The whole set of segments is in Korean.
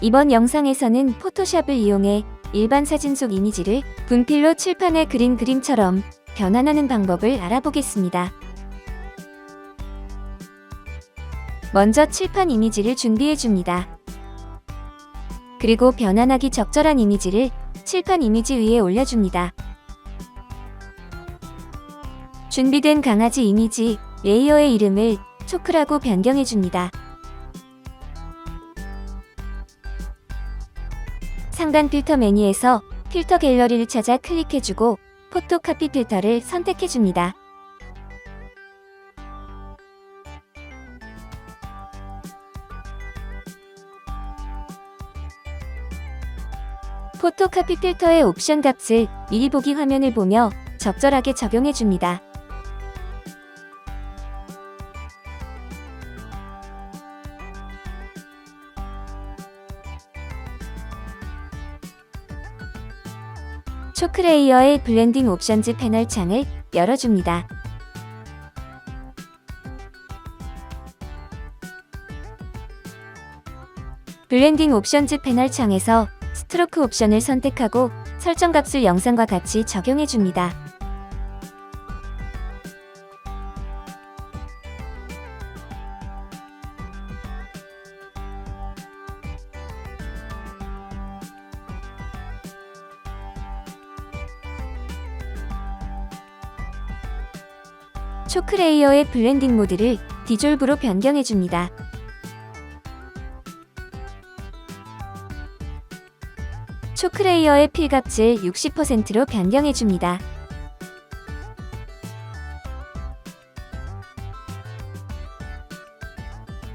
이번 영상에서는 포토샵을 이용해 일반 사진 속 이미지를 분필로 칠판에 그린 그림처럼 변환하는 방법을 알아보겠습니다. 먼저 칠판 이미지를 준비해줍니다. 그리고 변환하기 적절한 이미지를 칠판 이미지 위에 올려줍니다. 준비된 강아지 이미지 레이어의 이름을 초크라고 변경해줍니다. 상단 필터 메뉴에서 필터 갤러리를 찾아 클릭해주고 포토 카피 필터를 선택해줍니다. 포토 카피 필터의 옵션 값을 미리 보기 화면을 보며 적절하게 적용해줍니다. 초크 레이어의 블렌딩 옵션즈 패널 창을 열어줍니다. 블렌딩 옵션즈 패널 창에서 스트로크 옵션을 선택하고 설정 값을 영상과 같이 적용해줍니다. 초크 레이어의 블렌딩 모드를 디졸브로 변경해줍니다. 초크 레이어의 필 값을 60%로 변경해줍니다.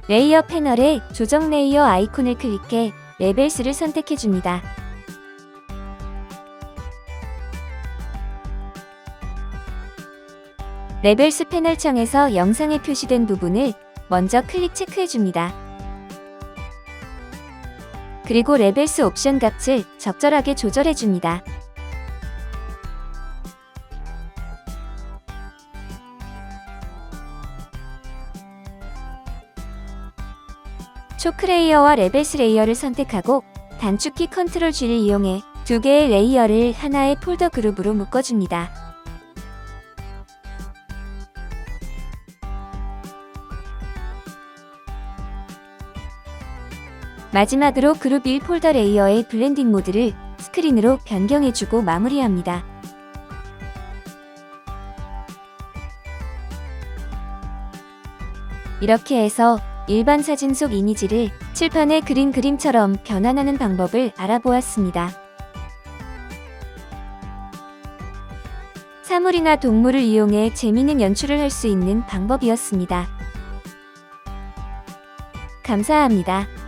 레이어 패널에 조정 레이어 아이콘을 클릭해 레벨스를 선택해줍니다. 레벨스 패널 창에서 영상에 표시된 부분을 먼저 클릭 체크해줍니다. 그리고 레벨스 옵션 값을 적절하게 조절해줍니다. 초크 레이어와 레벨스 레이어를 선택하고 단축키 컨트롤 G를 이용해 두 개의 레이어를 하나의 폴더 그룹으로 묶어줍니다. 마지막으로 그룹 1 폴더 레이어의 블렌딩 모드를 스크린으로 변경해주고 마무리합니다. 이렇게 해서 일반 사진 속 이미지를 칠판에 그린 그림처럼 변환하는 방법을 알아보았습니다. 사물이나 동물을 이용해 재미있는 연출을 할 수 있는 방법이었습니다. 감사합니다.